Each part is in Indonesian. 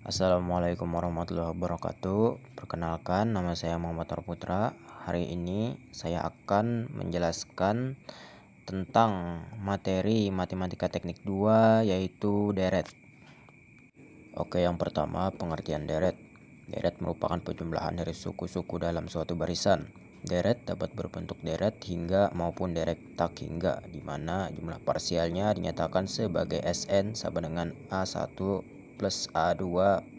Assalamualaikum warahmatullahi wabarakatuh. Perkenalkan, nama saya Muhammad Putra. Hari ini saya akan menjelaskan tentang materi Matematika Teknik 2 yaitu deret. Oke, yang pertama pengertian deret. Deret merupakan penjumlahan dari suku-suku dalam suatu barisan. Deret dapat berbentuk deret hingga maupun deret tak hingga, di mana jumlah parsialnya dinyatakan sebagai Sn sama dengan A1 plus A2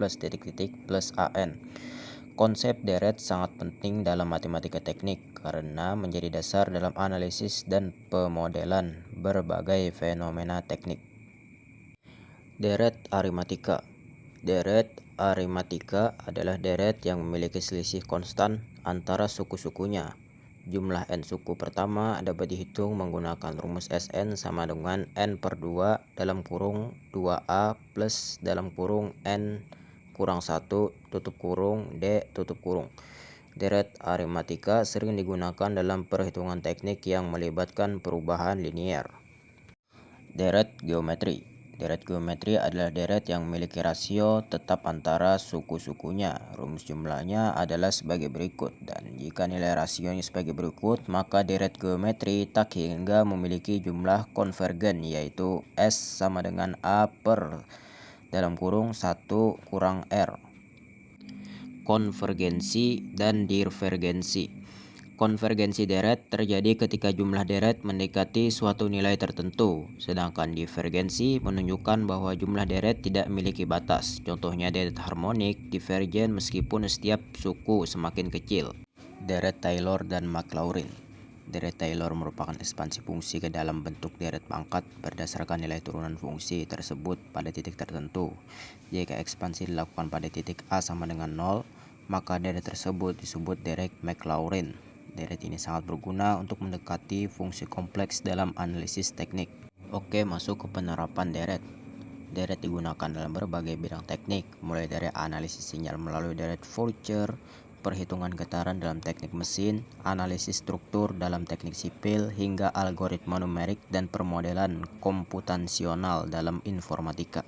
plus titik-titik plus AN. Konsep deret sangat penting dalam matematika teknik karena menjadi dasar dalam analisis dan pemodelan berbagai fenomena teknik. Deret aritmatika. Deret aritmatika adalah deret yang memiliki selisih konstan antara suku-sukunya. Jumlah n suku pertama dapat dihitung menggunakan rumus Sn sama dengan n per 2 dalam kurung 2a plus dalam kurung n kurang 1 tutup kurung d tutup kurung. Deret aritmatika sering digunakan dalam perhitungan teknik yang melibatkan perubahan linier. Deret geometri. Deret geometri adalah deret yang memiliki rasio tetap antara suku-sukunya. Rumus jumlahnya adalah sebagai berikut, dan jika nilai rasionya sebagai berikut, maka deret geometri tak hingga memiliki jumlah konvergen, yaitu S sama dengan A per dalam kurung 1 kurang R. Konvergensi dan divergensi. Konvergensi deret terjadi ketika jumlah deret mendekati suatu nilai tertentu, sedangkan divergensi menunjukkan bahwa jumlah deret tidak memiliki batas. Contohnya deret harmonik divergen meskipun setiap suku semakin kecil. Deret Taylor dan Maclaurin. Deret Taylor merupakan ekspansi fungsi ke dalam bentuk deret pangkat berdasarkan nilai turunan fungsi tersebut pada titik tertentu. Jika ekspansi dilakukan pada titik A sama dengan 0, maka deret tersebut disebut deret Maclaurin. Deret ini sangat berguna untuk mendekati fungsi kompleks dalam analisis teknik. Oke, masuk ke penerapan deret. Deret digunakan dalam berbagai bidang teknik, mulai dari analisis sinyal melalui deret Fourier, perhitungan getaran dalam teknik mesin, analisis struktur dalam teknik sipil, hingga algoritma numerik dan permodelan komputasional dalam informatika.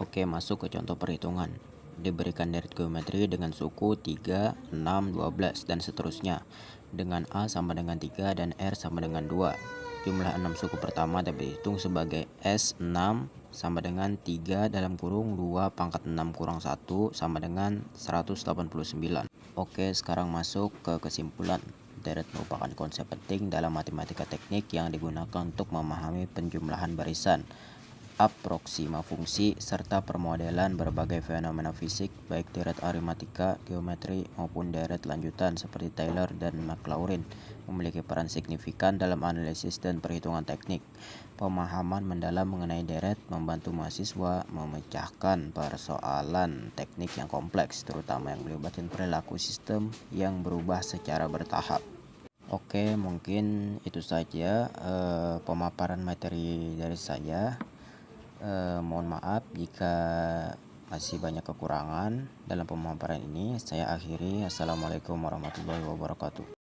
Oke, masuk ke contoh perhitungan. Diberikan deret geometri dengan suku 3, 6, 12, dan seterusnya, dengan A sama dengan 3 dan R sama dengan 2. Jumlah 6 suku pertama dapat dihitung sebagai S6 sama dengan 3 dalam kurung 2 pangkat 6 kurang 1 sama dengan 189. Oke, sekarang masuk ke kesimpulan. Deret merupakan konsep penting dalam matematika teknik yang digunakan untuk memahami penjumlahan barisan, aprosima fungsi, serta permodelan berbagai fenomena fisik, baik deret aritmatika, geometri, maupun deret lanjutan seperti Taylor dan Maclaurin, memiliki peran signifikan dalam analisis dan perhitungan teknik. Pemahaman mendalam mengenai deret membantu mahasiswa memecahkan persoalan teknik yang kompleks, terutama yang melibatkan perilaku sistem yang berubah secara bertahap. Oke, mungkin itu saja pemaparan materi dari saya. Mohon maaf jika masih banyak kekurangan dalam pemaparan ini. Saya akhiri. Assalamualaikum warahmatullahi wabarakatuh.